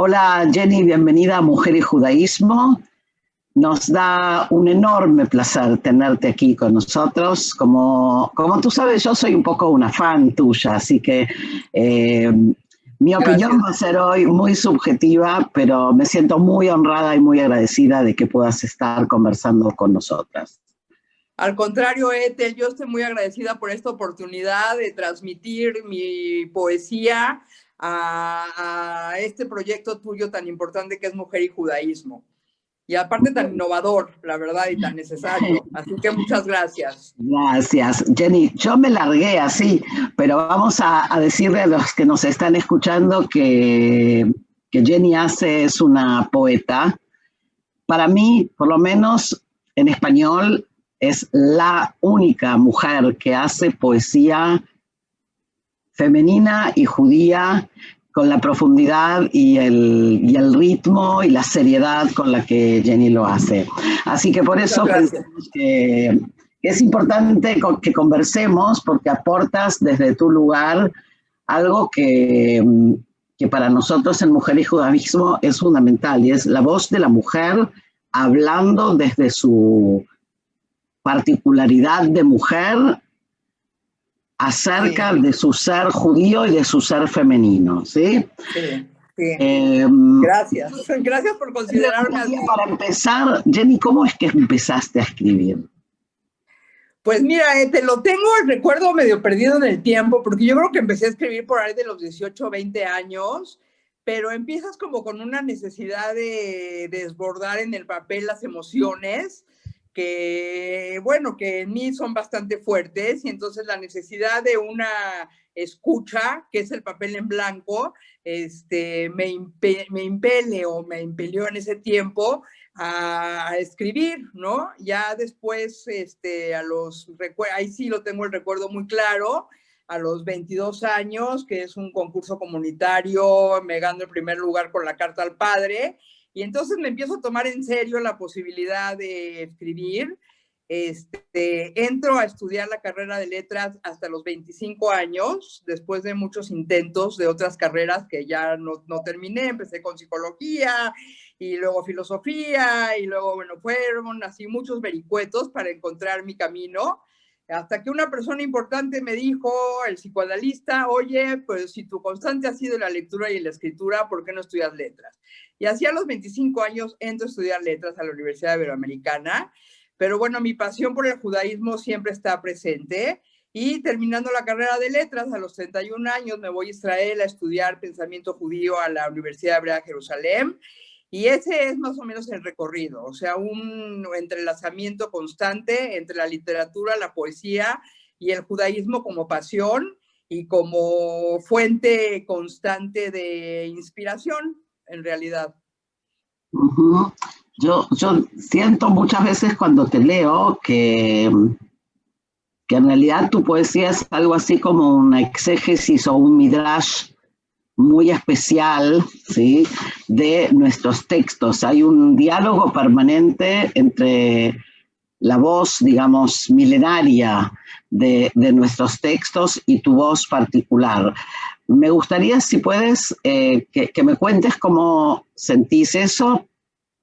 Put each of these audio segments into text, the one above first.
Hola Jenny, bienvenida a Mujer y Judaísmo. Nos da un enorme placer tenerte aquí con nosotros. Como tú sabes, yo soy un poco una fan tuya, así que mi opinión Gracias. va a ser hoy muy subjetiva, pero me siento muy honrada y muy agradecida de que puedas estar conversando con nosotras. Al contrario, Ethel, yo estoy muy agradecida por esta oportunidad de transmitir mi poesía a este proyecto tuyo tan importante que es Mujer y Judaísmo. Y aparte tan innovador, la verdad, y tan necesario. Así que muchas gracias. Gracias, Jenny. Yo me largué así, pero vamos a decirle a los que nos están escuchando que Jenny Ace es una poeta. Para mí, por lo menos en español, es la única mujer que hace poesía femenina y judía con la profundidad y el ritmo y la seriedad con la que Jenny lo hace. Así que por Muchas eso gracias. pensamos que es importante que conversemos porque aportas desde tu lugar algo que para nosotros en Mujer y Judaísmo es fundamental y es la voz de la mujer hablando desde su particularidad de mujer acerca Sí, de su ser judío y de su ser femenino, ¿sí? sí, sí. Eh, Gracias. Gracias por considerarme así. para empezar, Jenny, ¿cómo es que empezaste a escribir? Pues mira, te lo tengo el recuerdo medio perdido en el tiempo, porque yo creo que empecé a escribir por ahí de los 18 o 20 años, pero empiezas como con una necesidad de desbordar en el papel las emociones, que bueno, que en mí son bastante fuertes, y entonces la necesidad de una escucha, que es el papel en blanco, me impele o me impelió en ese tiempo a escribir, ¿no? Ya después, ahí sí lo tengo el recuerdo muy claro, a los 22 años, que es un concurso comunitario, me gano el primer lugar con la carta al padre, y entonces me empiezo a tomar en serio la posibilidad de escribir. Entro a estudiar la carrera de letras hasta los 25 años, después de muchos intentos de otras carreras que ya no terminé, empecé con psicología, y luego filosofía, y luego, bueno, fueron así muchos vericuetos para encontrar mi camino, hasta que una persona importante me dijo, el psicoanalista, oye, pues si tu constante ha sido la lectura y la escritura, ¿por qué no estudias letras? Y así a los 25 años entro a estudiar letras a la Universidad Iberoamericana, pero bueno, mi pasión por el judaísmo siempre está presente, y terminando la carrera de letras a los 31 años me voy a Israel a estudiar pensamiento judío a la Universidad Hebrea de Jerusalén. Y ese es más o menos el recorrido, o sea, un entrelazamiento constante entre la literatura, la poesía y el judaísmo como pasión y como fuente constante de inspiración, en realidad. Uh-huh. Yo siento muchas veces cuando te leo que en realidad tu poesía es algo así como una exégesis o un midrash muy especial, ¿sí?, de nuestros textos. Hay un diálogo permanente entre la voz, digamos, milenaria de nuestros textos y tu voz particular. Me gustaría, si puedes, que me cuentes cómo sentís eso,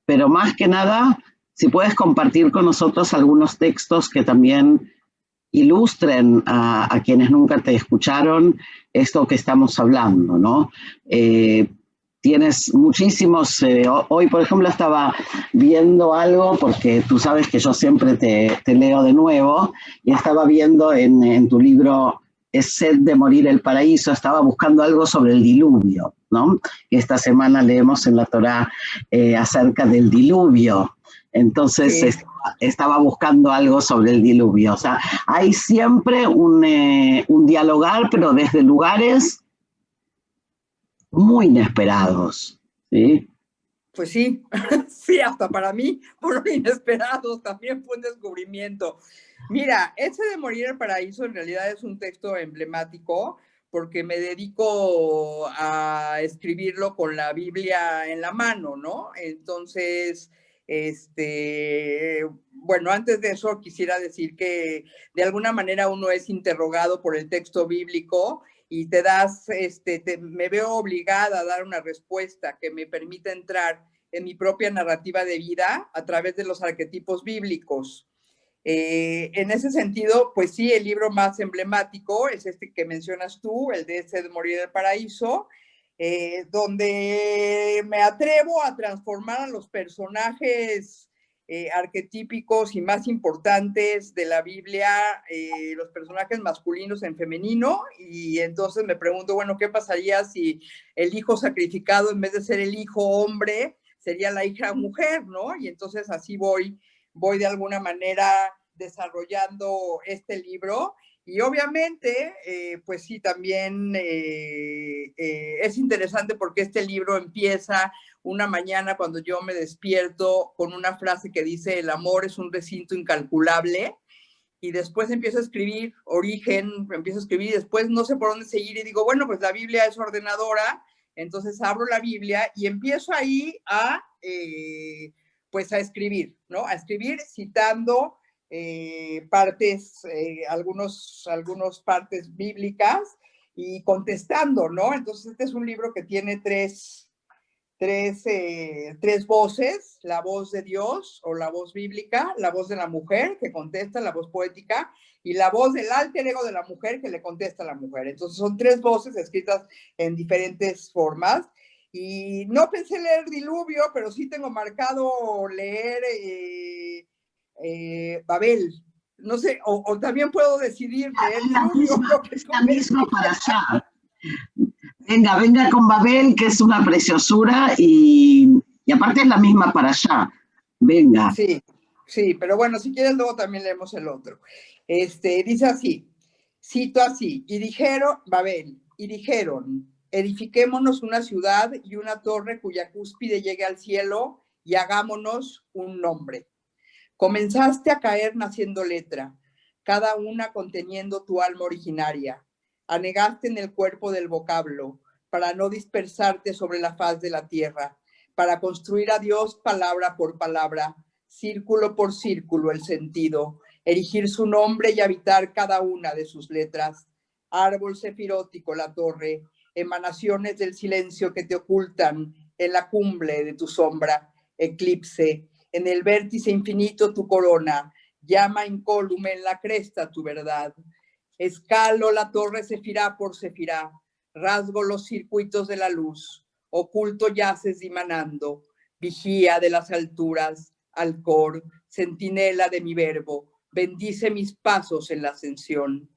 pero más que nada, si puedes compartir con nosotros algunos textos que también ilustren a quienes nunca te escucharon esto que estamos hablando, ¿no? Tienes muchísimos, hoy por ejemplo estaba viendo algo, porque tú sabes que yo siempre te leo de nuevo, y estaba viendo en tu libro Es sed de morir el paraíso, estaba buscando algo sobre el diluvio, ¿no? Esta semana leemos en la Torá acerca del diluvio, entonces Sí. estaba buscando algo sobre el diluvio, o sea, hay siempre un dialogar, pero desde lugares muy inesperados, ¿sí? Pues sí, sí, hasta para mí fueron inesperados, también fue un descubrimiento. Mira, ese de Morir el Paraíso en realidad es un texto emblemático porque me dedico a escribirlo con la Biblia en la mano, ¿no? Entonces, bueno, antes de eso quisiera decir que de alguna manera uno es interrogado por el texto bíblico y te das, me veo obligada a dar una respuesta que me permita entrar en mi propia narrativa de vida a través de los arquetipos bíblicos. En ese sentido, pues sí, el libro más emblemático es este que mencionas tú, el de Ese de Morir en el Paraíso, donde me atrevo a transformar a los personajes arquetípicos y más importantes de la Biblia, los personajes masculinos en femenino, y entonces me pregunto, bueno, ¿qué pasaría si el hijo sacrificado, en vez de ser el hijo hombre, sería la hija mujer, ¿no? Y entonces así voy de alguna manera desarrollando este libro. Y obviamente, pues sí, también es interesante porque este libro empieza una mañana cuando yo me despierto con una frase que dice: el amor es un recinto incalculable. Y después empiezo a escribir origen, empiezo a escribir y después no sé por dónde seguir y digo, bueno, pues la Biblia es ordenadora, entonces abro la Biblia y empiezo ahí pues a escribir, ¿no? A escribir citando partes, algunos partes bíblicas y contestando, ¿no? Entonces este es un libro que tiene tres voces: la voz de Dios o la voz bíblica, la voz de la mujer que contesta, la voz poética, y la voz del alter ego de la mujer que le contesta a la mujer. Entonces son tres voces escritas en diferentes formas. Y no pensé leer Diluvio, pero sí tengo marcado leer Babel. No sé, o también puedo decidir leer Diluvio. Es la misma para allá. Venga con Babel, que es una preciosura, y aparte es la misma para allá. Venga. Sí, pero bueno, si quieres luego también leemos el otro. Dice así, cito así: y dijeron, Babel, y dijeron, edifiquémonos una ciudad y una torre cuya cúspide llegue al cielo y hagámonos un nombre. Comenzaste a caer naciendo letra, cada una conteniendo tu alma originaria. Anegaste en el cuerpo del vocablo, para no dispersarte sobre la faz de la tierra, para construir a Dios palabra por palabra, círculo por círculo el sentido, erigir su nombre y habitar cada una de sus letras. Árbol sefirótico la torre, emanaciones del silencio que te ocultan en la cumbre de tu sombra, eclipse, en el vértice infinito tu corona, llama incólume en la cresta tu verdad. Escalo la torre sefirá por sefirá, rasgo los circuitos de la luz, oculto yaces dimanando, vigía de las alturas, alcor, centinela de mi verbo, bendice mis pasos en la ascensión.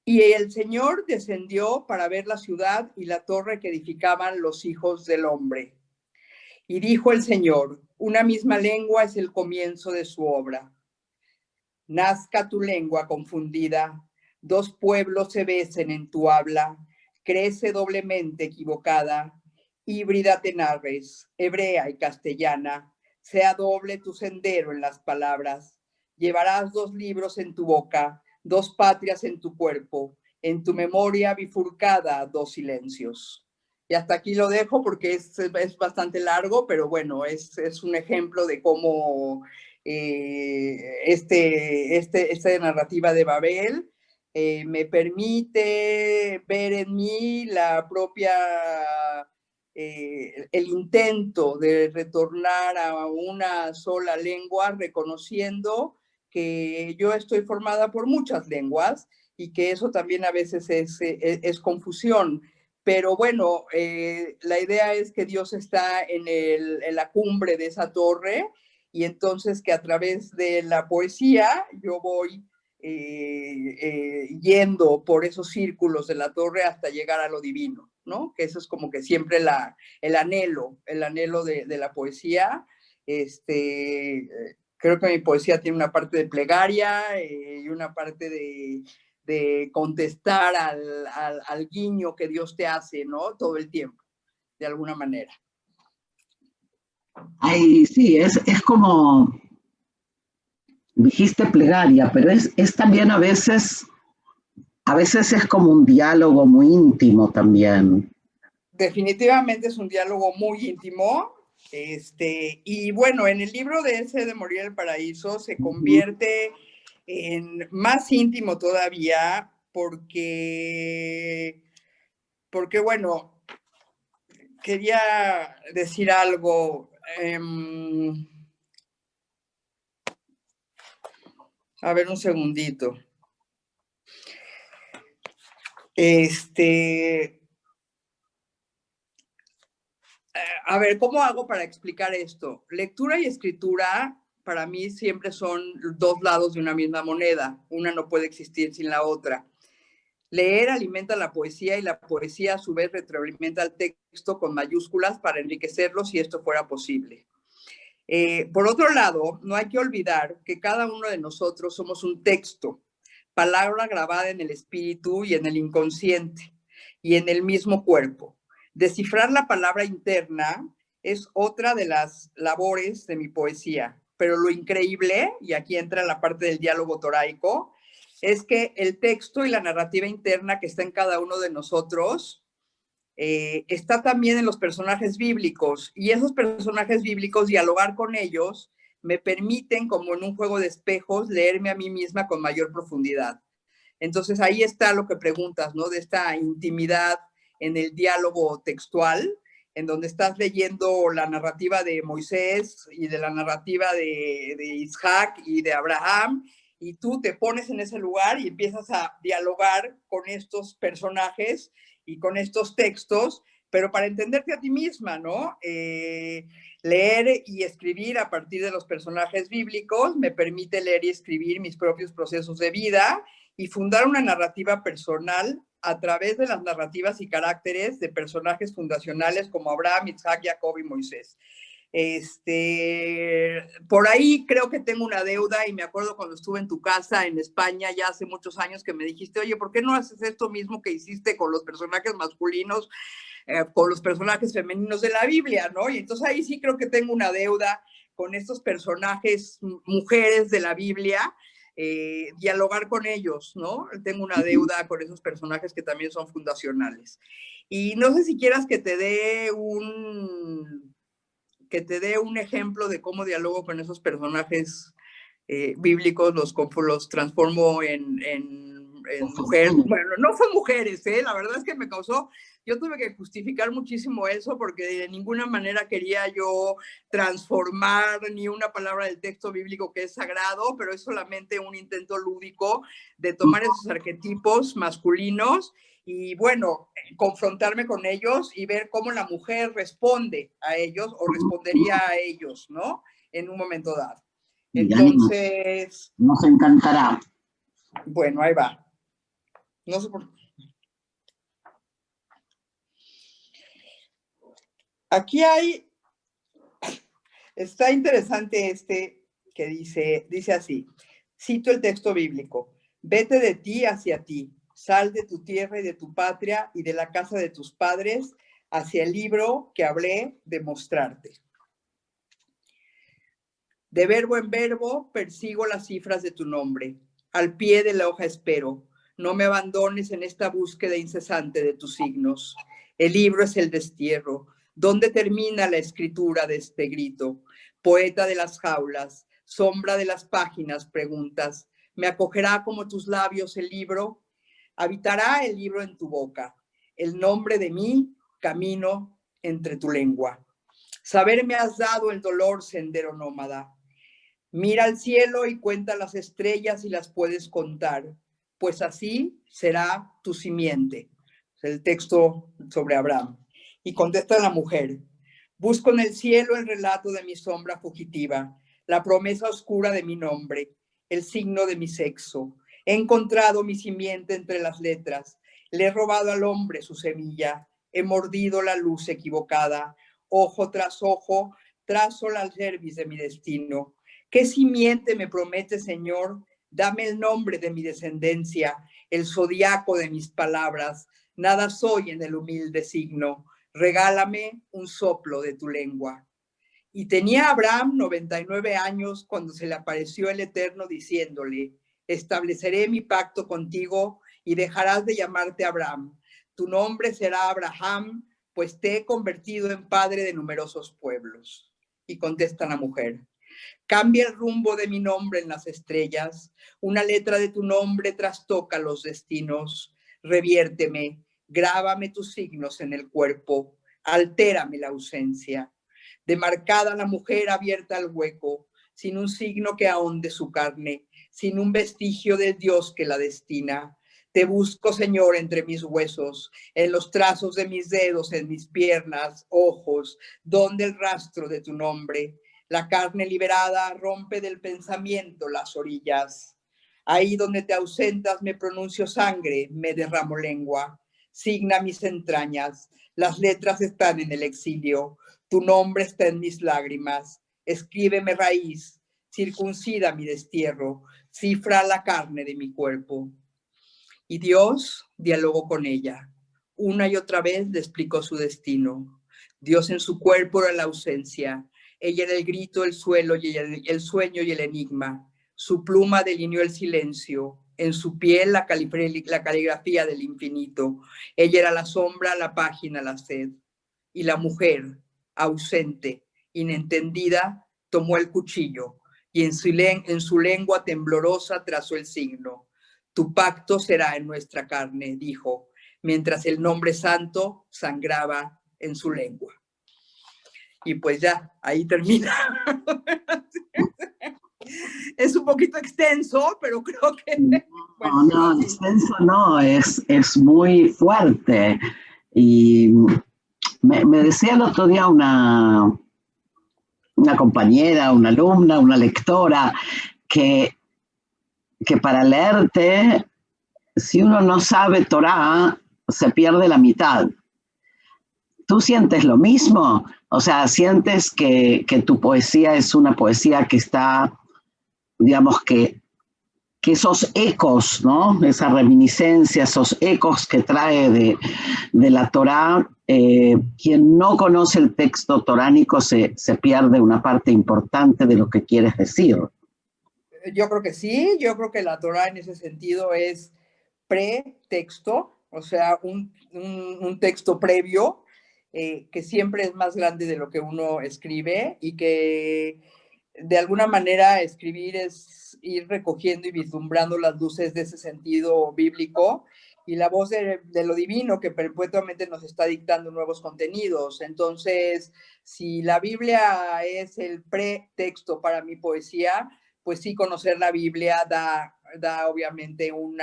Y el Señor descendió para ver la ciudad y la torre que edificaban los hijos del hombre. Y dijo el Señor: una misma lengua es el comienzo de su obra. Nazca tu lengua confundida, dos pueblos se besen en tu habla, crece doblemente equivocada, híbrida te narres, hebrea y castellana, sea doble tu sendero en las palabras. Llevarás dos libros en tu boca, dos patrias en tu cuerpo, en tu memoria bifurcada dos silencios. Y hasta aquí lo dejo porque es bastante largo, pero bueno, es un ejemplo de cómo esta narrativa de Babel me permite ver en mí la propia, el intento de retornar a una sola lengua, reconociendo que yo estoy formada por muchas lenguas y que eso también a veces es confusión. Pero bueno, la idea es que Dios está en la cumbre de esa torre, y entonces que a través de la poesía yo voy yendo por esos círculos de la torre hasta llegar a lo divino, ¿no? Que eso es como que siempre el anhelo de la poesía. Creo que mi poesía tiene una parte de plegaria y una parte de contestar al guiño que Dios te hace, ¿no? Todo el tiempo, de alguna manera. Ay, sí, es como, dijiste plegaria, pero es también a veces es como un diálogo muy íntimo también. Definitivamente es un diálogo muy íntimo. Y bueno, en el libro de Ese de Morir en el Paraíso se convierte en más íntimo todavía, porque bueno, quería decir algo. A ver, un segundito. A ver, ¿cómo hago para explicar esto? Lectura y escritura para mí siempre son dos lados de una misma moneda. Una no puede existir sin la otra. Leer alimenta la poesía y la poesía a su vez retroalimenta al texto con mayúsculas para enriquecerlo si esto fuera posible. Por otro lado, no hay que olvidar que cada uno de nosotros somos un texto, palabra grabada en el espíritu y en el inconsciente y en el mismo cuerpo. Descifrar la palabra interna es otra de las labores de mi poesía, pero lo increíble, y aquí entra la parte del diálogo toraico, es que el texto y la narrativa interna que está en cada uno de nosotros está también en los personajes bíblicos, y esos personajes bíblicos, dialogar con ellos, me permiten, como en un juego de espejos, leerme a mí misma con mayor profundidad. Entonces ahí está lo que preguntas, ¿no? De esta intimidad en el diálogo textual, en donde estás leyendo la narrativa de Moisés y de la narrativa de Isaac y de Abraham, y tú te pones en ese lugar y empiezas a dialogar con estos personajes y con estos textos, pero para entenderte a ti misma, ¿no? Leer y escribir a partir de los personajes bíblicos me permite leer y escribir mis propios procesos de vida y fundar una narrativa personal a través de las narrativas y caracteres de personajes fundacionales como Abraham, Isaac, Jacob y Moisés. Por ahí creo que tengo una deuda, y me acuerdo cuando estuve en tu casa en España ya hace muchos años que me dijiste, oye, ¿por qué no haces esto mismo que hiciste con los personajes masculinos, con los personajes femeninos de la Biblia, ¿no? Y entonces ahí sí creo que tengo una deuda con estos personajes mujeres de la Biblia, dialogar con ellos, ¿no? Tengo una deuda con esos personajes que también son fundacionales. Y no sé si quieras que te dé un ejemplo de cómo dialogo con esos personajes bíblicos, los transformo en mujer. Bueno, no son mujeres, la verdad es que me causó, yo tuve que justificar muchísimo eso porque de ninguna manera quería yo transformar ni una palabra del texto bíblico que es sagrado, pero es solamente un intento lúdico de tomar esos arquetipos masculinos y bueno, confrontarme con ellos y ver cómo la mujer responde a ellos o respondería a ellos, ¿no? En un momento dado. Entonces, nos encantará. Bueno, ahí va. No sé por qué. Aquí está interesante que dice así, cito el texto bíblico, vete de ti hacia ti, sal de tu tierra y de tu patria y de la casa de tus padres hacia el libro que hablé de mostrarte. De verbo en verbo persigo las cifras de tu nombre, al pie de la hoja espero, no me abandones en esta búsqueda incesante de tus signos. El libro es el destierro. ¿Dónde termina la escritura de este grito? Poeta de las jaulas, sombra de las páginas, preguntas. ¿Me acogerá como tus labios el libro? Habitará el libro en tu boca. El nombre de mí, camino entre tu lengua. Saber me has dado el dolor, sendero nómada. Mira al cielo y cuenta las estrellas y las puedes contar, pues así será tu simiente. El texto sobre Abraham. Y contesta la mujer, busco en el cielo el relato de mi sombra fugitiva, la promesa oscura de mi nombre, el signo de mi sexo. He encontrado mi simiente entre las letras, le he robado al hombre su semilla, he mordido la luz equivocada, ojo tras ojo, trazo la cerviz de mi destino. ¿Qué simiente me promete, Señor? Dame el nombre de mi descendencia, el zodiaco de mis palabras. Nada soy en el humilde signo. Regálame un soplo de tu lengua. Y tenía Abraham 99 años cuando se le apareció el Eterno diciéndole, estableceré mi pacto contigo y dejarás de llamarte Abraham. Tu nombre será Abraham, pues te he convertido en padre de numerosos pueblos. Y contesta la mujer, Cambia el rumbo de mi nombre en las estrellas. Una letra de tu nombre trastoca los destinos. Reviérteme, grábame tus signos en el cuerpo. Altérame la ausencia. Demarcada la mujer abierta al hueco, sin un signo que ahonde su carne, sin un vestigio del Dios que la destina. Te busco, Señor, entre mis huesos, en los trazos de mis dedos, en mis piernas, ojos, donde el rastro de tu nombre. La carne liberada rompe del pensamiento las orillas. Ahí donde te ausentas me pronuncio sangre, me derramo lengua. Signa mis entrañas, las letras están en el exilio. Tu nombre está en mis lágrimas. Escríbeme raíz, circuncida mi destierro, cifra la carne de mi cuerpo. Y Dios dialogó con ella. Una y otra vez le explicó su destino. Dios en su cuerpo era la ausencia. Ella era el grito, el suelo y el sueño y el enigma. Su pluma delineó el silencio. En su piel la caligrafía del infinito. Ella era la sombra, la página, la sed. Y la mujer, ausente, inentendida, tomó el cuchillo y en su lengua temblorosa trazó el signo. Tu pacto será en nuestra carne, dijo, mientras el nombre santo sangraba en su lengua. Y pues ya, ahí termina. Es un poquito extenso, pero creo que... Bueno, no, extenso no, es muy fuerte. Y me decía el otro día una compañera, una alumna, una lectora, que para leerte, si uno no sabe Torá, se pierde la mitad. ¿Tú sientes lo mismo? O sea, ¿sientes que tu poesía es una poesía que está, digamos, que esos ecos, ¿no? Esa reminiscencia, esos ecos que trae de la Torá, quien no conoce el texto toránico se pierde una parte importante de lo que quieres decir? Yo creo que sí, yo creo que la Torá en ese sentido es pretexto, o sea, un texto previo que siempre es más grande de lo que uno escribe y que de alguna manera escribir es ir recogiendo y vislumbrando las luces de ese sentido bíblico y la voz de lo divino que perpetuamente nos está dictando nuevos contenidos. Entonces, si la Biblia es el pretexto para mi poesía, pues sí, conocer la Biblia da obviamente un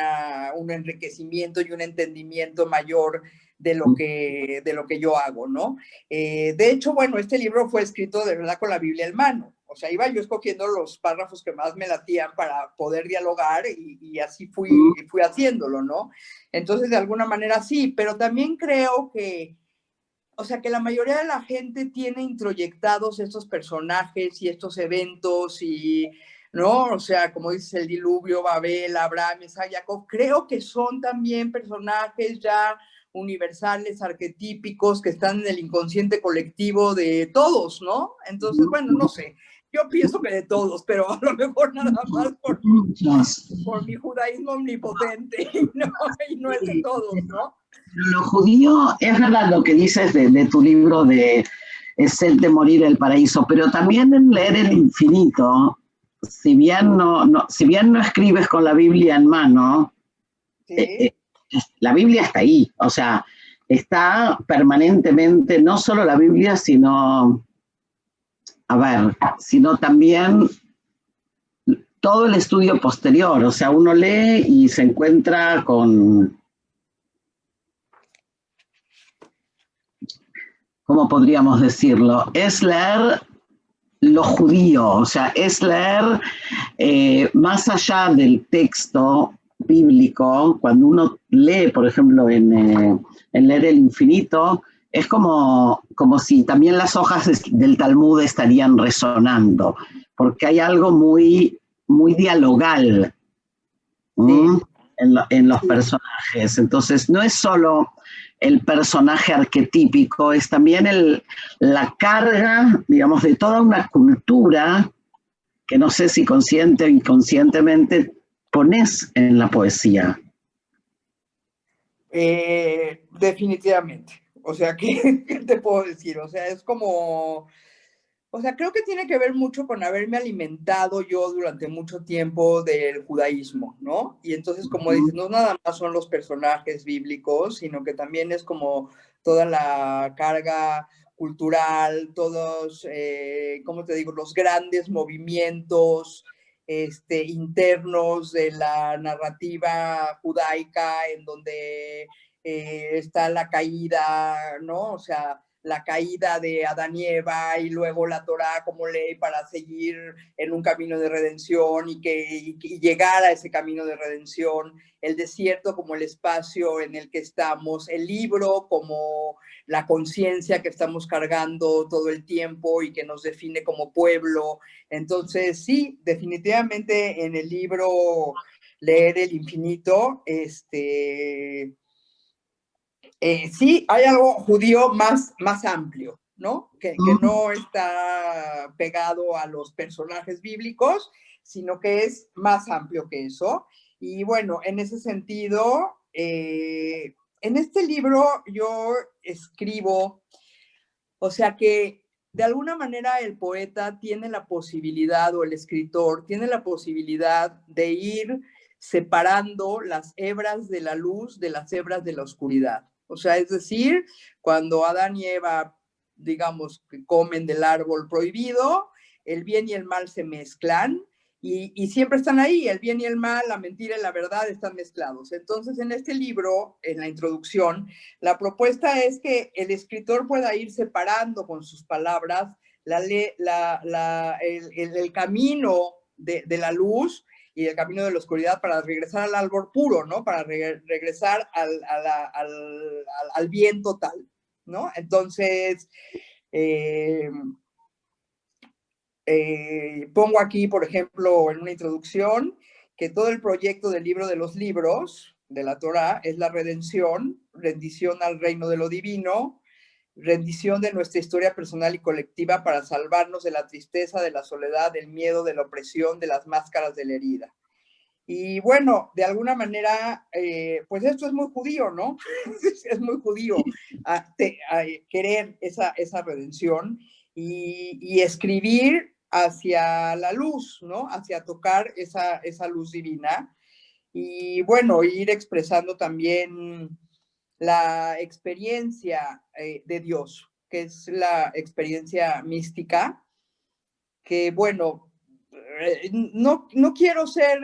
enriquecimiento y un entendimiento mayor de lo que yo hago, ¿no? De hecho, bueno, este libro fue escrito de verdad con la Biblia en mano. O sea, iba yo escogiendo los párrafos que más me latían para poder dialogar y así fui haciéndolo, ¿no? Entonces, de alguna manera sí, pero también creo que, o sea, que la mayoría de la gente tiene introyectados estos personajes y estos eventos y, ¿no? O sea, como dices, el diluvio, Babel, Abraham, Isaac, Jacob, creo que son también personajes ya universales, arquetípicos, que están en el inconsciente colectivo de todos, ¿no? Entonces, bueno, no sé, yo pienso que de todos, pero a lo mejor nada más por mi judaísmo omnipotente y no es de todos, ¿no? Lo judío, es verdad lo que dices de tu libro de Sed de morir el paraíso, pero también en leer el infinito, si bien no escribes con la Biblia en mano, ¿sí? La Biblia está ahí, o sea, está permanentemente, no solo la Biblia, sino también todo el estudio posterior, o sea, uno lee y se encuentra con, ¿cómo podríamos decirlo? Es leer lo judío, o sea, es leer más allá del texto bíblico. Cuando uno lee, por ejemplo, en leer el infinito, es como si también las hojas del Talmud estarían resonando, porque hay algo muy, muy dialogal, sí, en los personajes. Entonces, no es solo el personaje arquetípico, es también la carga, digamos, de toda una cultura que no sé si consciente o inconscientemente pones en la poesía. Definitivamente. O sea, ¿qué te puedo decir? O sea, es como O sea, creo que tiene que ver mucho con haberme alimentado yo durante mucho tiempo del judaísmo, ¿no? Y entonces, como dices, no nada más son los personajes bíblicos, sino que también es como toda la carga cultural, todos, ¿cómo te digo?, los grandes movimientos internos de la narrativa judaica, en donde está la caída, ¿no? O sea, la caída de Adán y Eva y luego la Torá como ley para seguir en un camino de redención y llegar a ese camino de redención, el desierto como el espacio en el que estamos, el libro como la conciencia que estamos cargando todo el tiempo y que nos define como pueblo. Entonces, sí, definitivamente en el libro Leer el Infinito, sí, hay algo judío más amplio, ¿no? Que no está pegado a los personajes bíblicos, sino que es más amplio que eso. Y bueno, en ese sentido, en este libro yo escribo, o sea que de alguna manera el poeta tiene la posibilidad, o el escritor tiene la posibilidad de ir separando las hebras de la luz de las hebras de la oscuridad. O sea, es decir, cuando Adán y Eva, digamos, que comen del árbol prohibido, el bien y el mal se mezclan y siempre están ahí, el bien y el mal, la mentira y la verdad están mezclados. Entonces, en este libro, en la introducción, la propuesta es que el escritor pueda ir separando con sus palabras el camino de la luz y el camino de la oscuridad para regresar al árbol puro, ¿no? Para regresar al bien total, ¿no? Entonces, pongo aquí, por ejemplo, en una introducción, que todo el proyecto del libro de los libros, de la Torá, es la redención, rendición al reino de lo divino, rendición de nuestra historia personal y colectiva para salvarnos de la tristeza, de la soledad, del miedo, de la opresión, de las máscaras de la herida. Y bueno, de alguna manera, pues esto es muy judío, ¿no? Es muy judío a querer esa redención y escribir hacia la luz, ¿no? Hacia tocar esa luz divina. Y bueno, ir expresando también la experiencia de Dios, que es la experiencia mística, que bueno, no quiero ser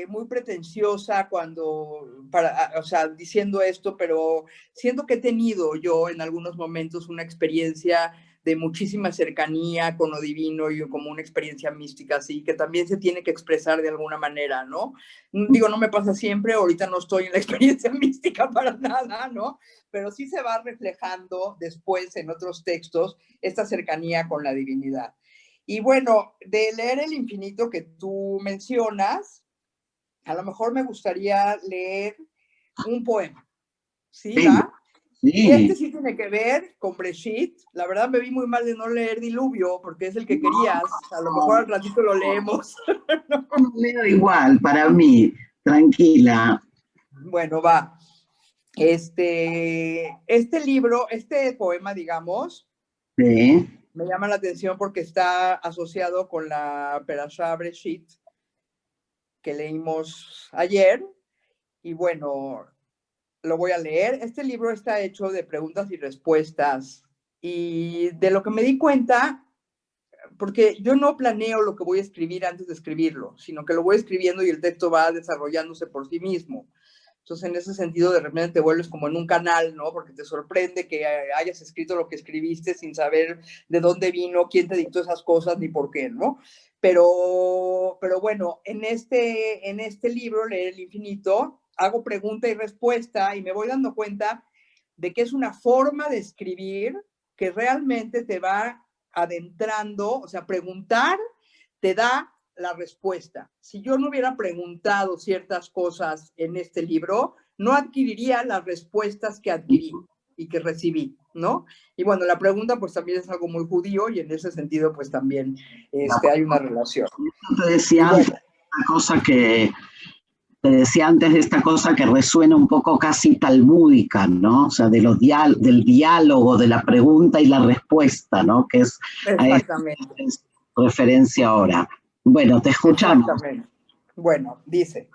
muy pretenciosa o sea, diciendo esto, pero siento que he tenido yo en algunos momentos una experiencia de muchísima cercanía con lo divino y como una experiencia mística, así que también se tiene que expresar de alguna manera, ¿no? Digo, no me pasa siempre, ahorita no estoy en la experiencia mística para nada, ¿no? Pero sí se va reflejando después en otros textos esta cercanía con la divinidad. Y bueno, de Leer el Infinito que tú mencionas, a lo mejor me gustaría leer un poema, ¿sí? Sí, ¿Va? Y sí. sí tiene que ver con Breshit. La verdad me vi muy mal de no leer Diluvio, porque es el que querías. A lo mejor al ratito lo leemos. No leo igual, para mí, tranquila. Bueno, va. Este libro, este poema, digamos, Sí. me llama la atención porque está asociado con la Perashá Breshit que leímos ayer. Y bueno, lo voy a leer. Este libro está hecho de preguntas y respuestas. Y de lo que me di cuenta, porque yo no planeo lo que voy a escribir antes de escribirlo, sino que lo voy escribiendo y el texto va desarrollándose por sí mismo. Entonces, en ese sentido, de repente te vuelves como en un canal, ¿no? Porque te sorprende que hayas escrito lo que escribiste sin saber de dónde vino, quién te dictó esas cosas, ni por qué, ¿no? Pero bueno, en este libro, Leer el Infinito, hago pregunta y respuesta y me voy dando cuenta de que es una forma de escribir que realmente te va adentrando, o sea, preguntar te da la respuesta. Si yo no hubiera preguntado ciertas cosas en este libro, no adquiriría las respuestas que adquirí y que recibí, ¿no? Y bueno, la pregunta pues también es algo muy judío y en ese sentido pues también hay una relación. Te decía bueno, una cosa que te decía antes de esta cosa que resuena un poco casi talmúdica, ¿no? O sea, de del diálogo, de la pregunta y la respuesta, ¿no? Que es a esto que es referencia ahora. Bueno, te escuchamos. Exactamente. Bueno, dice,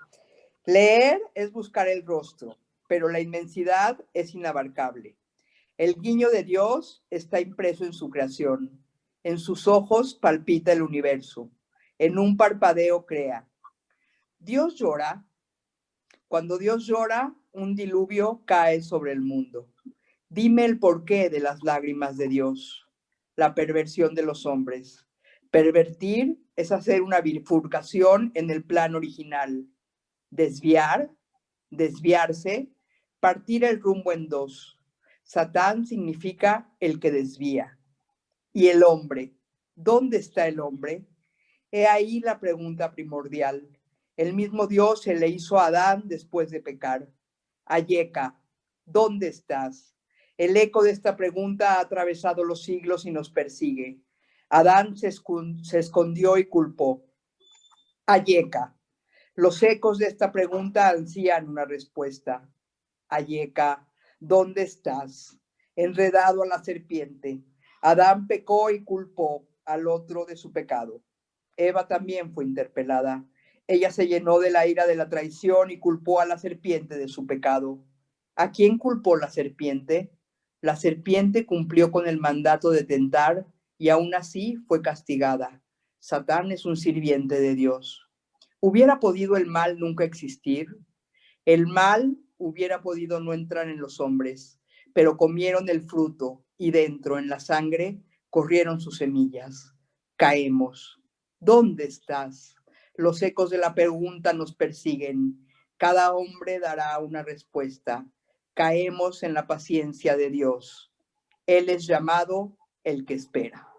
leer es buscar el rostro, pero la inmensidad es inabarcable. El guiño de Dios está impreso en su creación. En sus ojos palpita el universo. En un parpadeo crea. Dios llora. Cuando Dios llora, un diluvio cae sobre el mundo. Dime el porqué de las lágrimas de Dios. La perversión de los hombres. Pervertir es hacer una bifurcación en el plan original. Desviar, desviarse, partir el rumbo en dos. Satán significa el que desvía. ¿Y el hombre? ¿Dónde está el hombre? He ahí la pregunta primordial. El mismo Dios se le hizo a Adán después de pecar. Ayeka, ¿dónde estás? El eco de esta pregunta ha atravesado los siglos y nos persigue. Adán se escondió y culpó. Ayeka. Los ecos de esta pregunta ansían una respuesta. Ayeka, ¿dónde estás? Enredado a la serpiente. Adán pecó y culpó al otro de su pecado. Eva también fue interpelada. Ella se llenó de la ira de la traición y culpó a la serpiente de su pecado. ¿A quién culpó la serpiente? La serpiente cumplió con el mandato de tentar y aún así fue castigada. Satán es un sirviente de Dios. ¿Hubiera podido el mal nunca existir? El mal hubiera podido no entrar en los hombres, pero comieron el fruto y dentro, en la sangre, corrieron sus semillas. Caemos. ¿Dónde estás? Los ecos de la pregunta nos persiguen. Cada hombre dará una respuesta. Caemos en la paciencia de Dios. Él es llamado el que espera.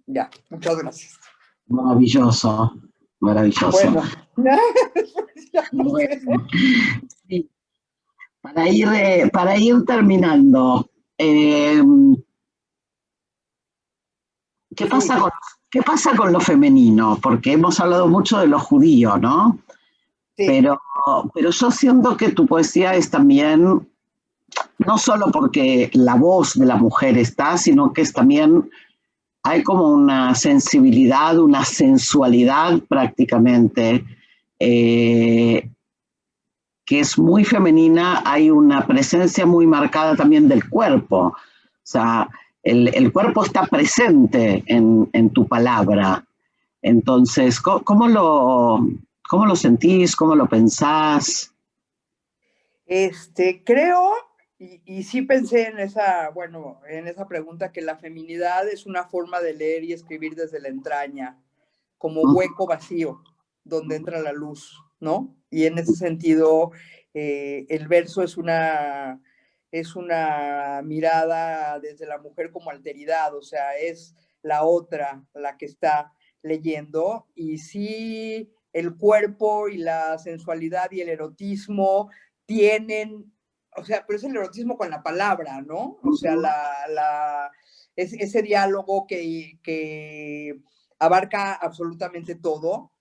Ya, muchas gracias. Maravilloso, maravilloso. Bueno, bueno, sí. Para ir terminando, ¿qué pasa con lo femenino? Porque hemos hablado mucho de lo judío, ¿no? Sí. Pero yo siento que tu poesía es también, no solo porque la voz de la mujer está, sino que es también, hay como una sensibilidad, una sensualidad prácticamente, que es muy femenina. Hay una presencia muy marcada también del cuerpo. O sea, el cuerpo está presente en tu palabra. Entonces, ¿cómo lo sentís? ¿Cómo lo pensás? Creo, y sí pensé en esa pregunta, que la feminidad es una forma de leer y escribir desde la entraña, como hueco vacío, donde entra la luz, ¿no? Y en ese sentido, el verso es una mirada desde la mujer como alteridad, o sea, es la otra la que está leyendo, y sí, el cuerpo y la sensualidad y el erotismo tienen, o sea, pero es el erotismo con la palabra, ¿no? O sea, ese diálogo que abarca absolutamente todo.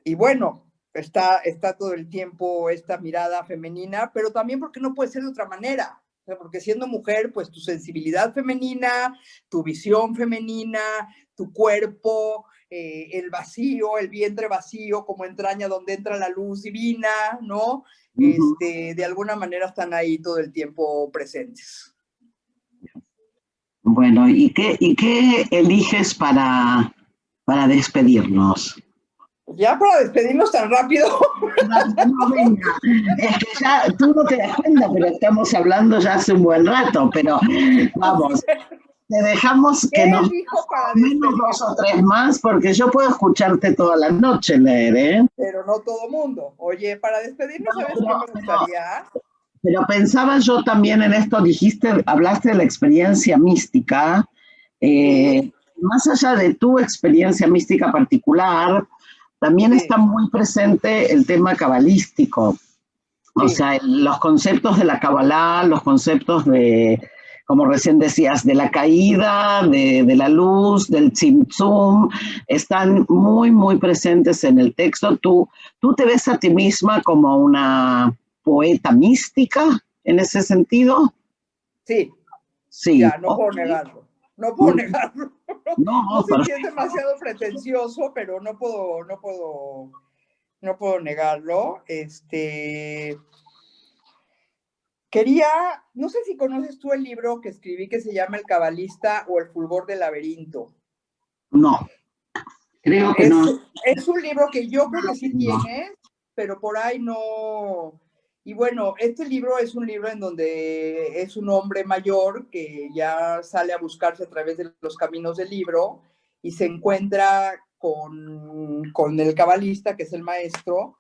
Y bueno, está todo el tiempo esta mirada femenina, pero también porque no puede ser de otra manera. O sea, porque siendo mujer, pues tu sensibilidad femenina, tu visión femenina, tu cuerpo, el vacío, el vientre vacío como entraña donde entra la luz divina, ¿no? De alguna manera están ahí todo el tiempo presentes. Bueno, ¿y qué eliges para despedirnos? ¿Ya para despedirnos tan rápido? No, venga. Es que ya tú no te das cuenta, pero estamos hablando ya hace un buen rato, pero vamos, te dejamos que nos menos 2 o 3 más, porque yo puedo escucharte toda la noche leer, ¿eh? Pero no todo mundo. Oye, para despedirnos, ¿sabes qué me gustaría? Pero pensaba yo también en esto, hablaste de la experiencia mística, más allá de tu experiencia mística particular, también está muy presente el tema cabalístico, o sea, los conceptos de la Kabbalah, los conceptos de como recién decías, de la caída, de la luz, del tzimtzum, están muy, muy presentes en el texto. ¿Tú te ves a ti misma como una poeta mística en ese sentido? Sí, Sí. ya, no puedo negarlo. No puedo negarlo. No No, sé si es demasiado pretencioso, pero no puedo negarlo. No sé si conoces tú el libro que escribí que se llama El Cabalista o El Fulgor del Laberinto. no, creo que Es, no. es un libro que yo creo No que lo sí tengo. tienes, pero por ahí no. Y bueno, este libro es un libro en donde es un hombre mayor que ya sale a buscarse a través de los caminos del libro y se encuentra con el cabalista, que es el maestro.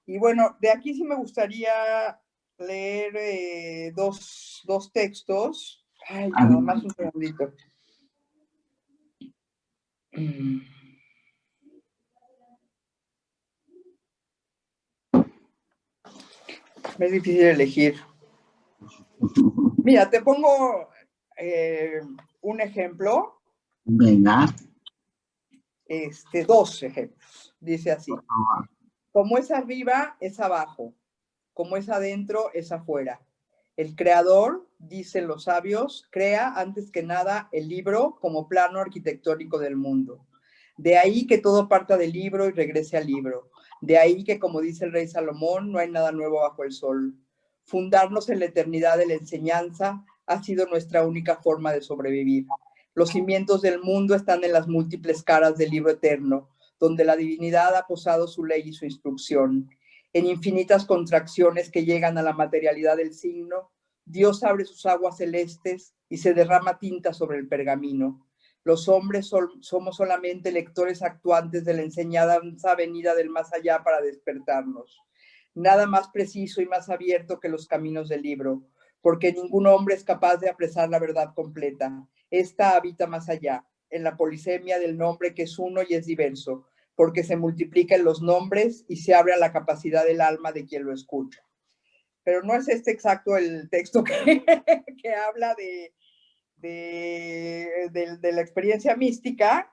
Y bueno, de aquí sí me gustaría leer dos textos. Ay, A nada ver, más un segundito. Es difícil elegir. Mira, te pongo un ejemplo, venga, dos ejemplos. Dice así: por favor. como es arriba, es abajo, como es adentro, es afuera. El creador, dicen los sabios, crea antes que nada el libro como plano arquitectónico del mundo. De ahí que todo parta del libro y regrese al libro. De ahí que, como dice el rey Salomón, no hay nada nuevo bajo el sol. Fundarnos en la eternidad de la enseñanza ha sido nuestra única forma de sobrevivir. Los cimientos del mundo están en las múltiples caras del libro eterno, donde la divinidad ha posado su ley y su instrucción. En infinitas contracciones que llegan a la materialidad del signo, Dios abre sus aguas celestes y se derrama tinta sobre el pergamino. Los hombres somos solamente lectores actuantes de la enseñanza venida del más allá para despertarnos. Nada más preciso y más abierto que los caminos del libro, porque ningún hombre es capaz de apresar la verdad completa. Esta habita más allá, en la polisemia del nombre que es uno y es diverso, porque se multiplican los nombres y se abre a la capacidad del alma de quien lo escucha. Pero no es este exacto el texto que habla de la experiencia mística.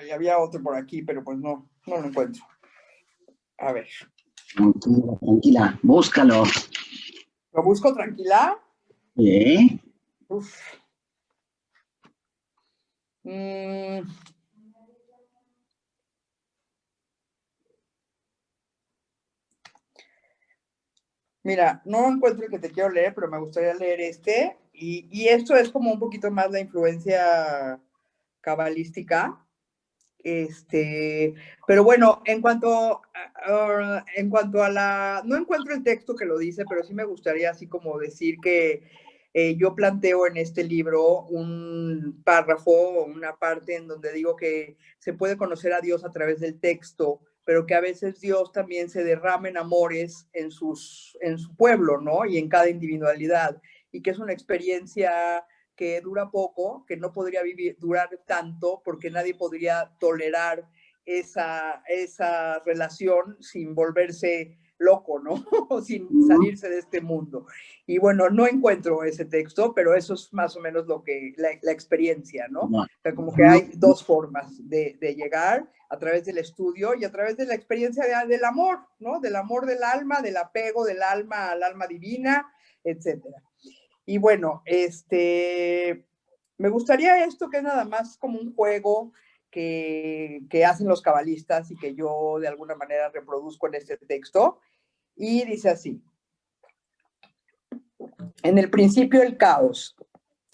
Y había otro por aquí, pero pues no lo encuentro. A ver. Tranquila, tranquila, búscalo. ¿Lo busco tranquila? ¿Sí? Uf. Mira, no encuentro el que te quiero leer, pero me gustaría leer este. Y esto es como un poquito más la influencia cabalística. Pero bueno, en cuanto a la, no encuentro el texto que lo dice, pero sí me gustaría así como decir que yo planteo en este libro un párrafo o una parte en donde digo que se puede conocer a Dios a través del texto, pero que a veces Dios también se derrama en amores en su pueblo, ¿no? Y en cada individualidad, y que es una experiencia que dura poco, que no podría durar tanto, porque nadie podría tolerar esa relación sin volverse loco, ¿no? O sin salirse de este mundo. Y bueno, no encuentro ese texto, pero eso es más o menos lo que, la experiencia, ¿no? O sea, como que hay dos formas de llegar a través del estudio y a través de la experiencia del amor, ¿no? Del amor del alma, del apego del alma al alma divina, etcétera. Y bueno, me gustaría esto que es nada más como un juego que hacen los cabalistas y que yo de alguna manera reproduzco en este texto. Y dice así: en el principio el caos,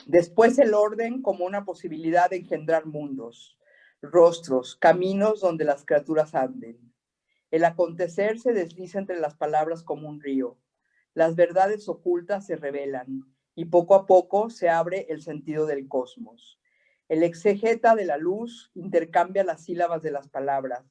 después el orden como una posibilidad de engendrar mundos, rostros, caminos donde las criaturas anden. El acontecer se desliza entre las palabras como un río. Las verdades ocultas se revelan y poco a poco se abre el sentido del cosmos. El exegeta de la luz intercambia las sílabas de las palabras,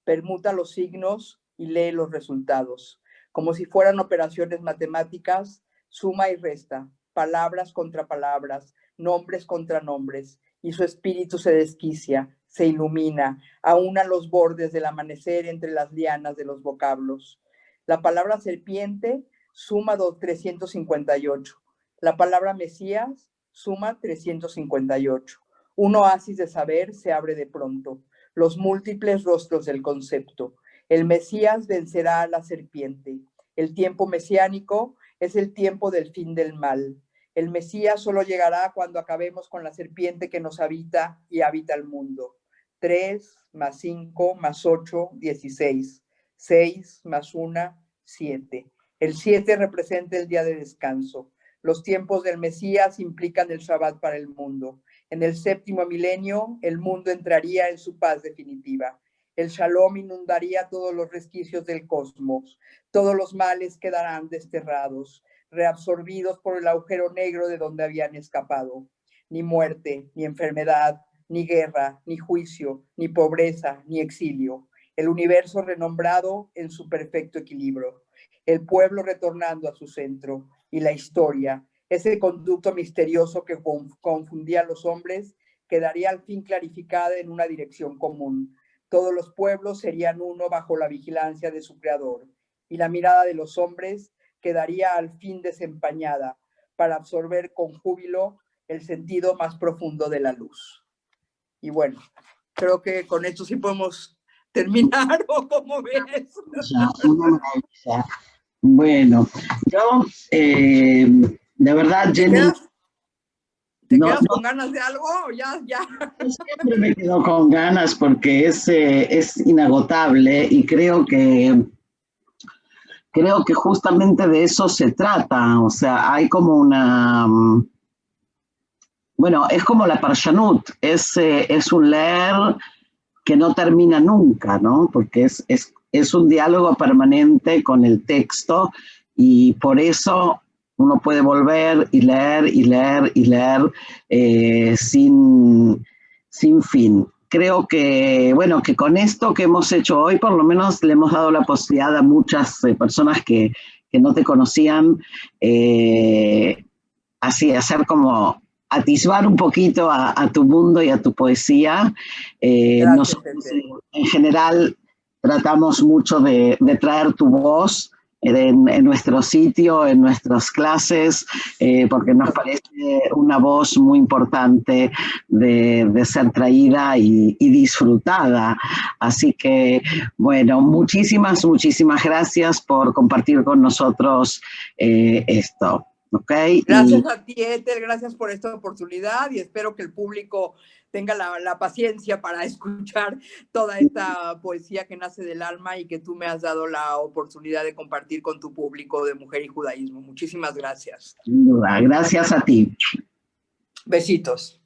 permuta los signos y lee los resultados. Como si fueran operaciones matemáticas, suma y resta, palabras contra palabras, nombres contra nombres, y su espíritu se desquicia, se ilumina, aúna los bordes del amanecer entre las lianas de los vocablos. La palabra serpiente suma 358 La palabra Mesías suma 358. Un oasis de saber se abre de pronto. Los múltiples rostros del concepto. El Mesías vencerá a la serpiente. El tiempo mesiánico es el tiempo del fin del mal. El Mesías solo llegará cuando acabemos con la serpiente que nos habita y habita el mundo. 3 más 5 más 8, 16. 6 más 1, 7. El 7 representa el día de descanso. Los tiempos del Mesías implican el Shabbat para el mundo. En el 7º milenio, el mundo entraría en su paz definitiva. El Shalom inundaría todos los resquicios del cosmos. Todos los males quedarán desterrados, reabsorbidos por el agujero negro de donde habían escapado. Ni muerte, ni enfermedad, ni guerra, ni juicio, ni pobreza, ni exilio. El universo renombrado en su perfecto equilibrio. El pueblo retornando a su centro. Y la historia, ese conducto misterioso que confundía a los hombres, quedaría al fin clarificada en una dirección común. Todos los pueblos serían uno bajo la vigilancia de su creador, y la mirada de los hombres quedaría al fin desempañada para absorber con júbilo el sentido más profundo de la luz. Y bueno, creo que con esto sí podemos terminar, ¿o cómo ves? Una maravilla. Bueno, yo, de verdad, Jenny... ¿Te quedas con ganas de algo? Ya. Siempre me quedo con ganas porque es inagotable y creo que justamente de eso se trata. O sea, hay como una... Bueno, es como la Parshanut, es un leer que no termina nunca, ¿no? Porque es un diálogo permanente con el texto y por eso uno puede volver y leer y leer y leer sin fin. Creo que, bueno, que con esto que hemos hecho hoy, por lo menos le hemos dado la posibilidad a muchas personas que no te conocían, así, hacer como atisbar un poquito a tu mundo y a tu poesía. Nosotros, en general, tratamos mucho de traer tu voz en nuestro sitio, en nuestras clases, porque nos parece una voz muy importante de ser traída y disfrutada. Así que, bueno, muchísimas gracias por compartir con nosotros esto. Okay. Gracias a ti, Ethel, gracias por esta oportunidad y espero que el público tenga la paciencia para escuchar toda esta poesía que nace del alma y que tú me has dado la oportunidad de compartir con tu público de Mujer y Judaísmo. Muchísimas gracias. Sin duda, gracias a ti. Besitos.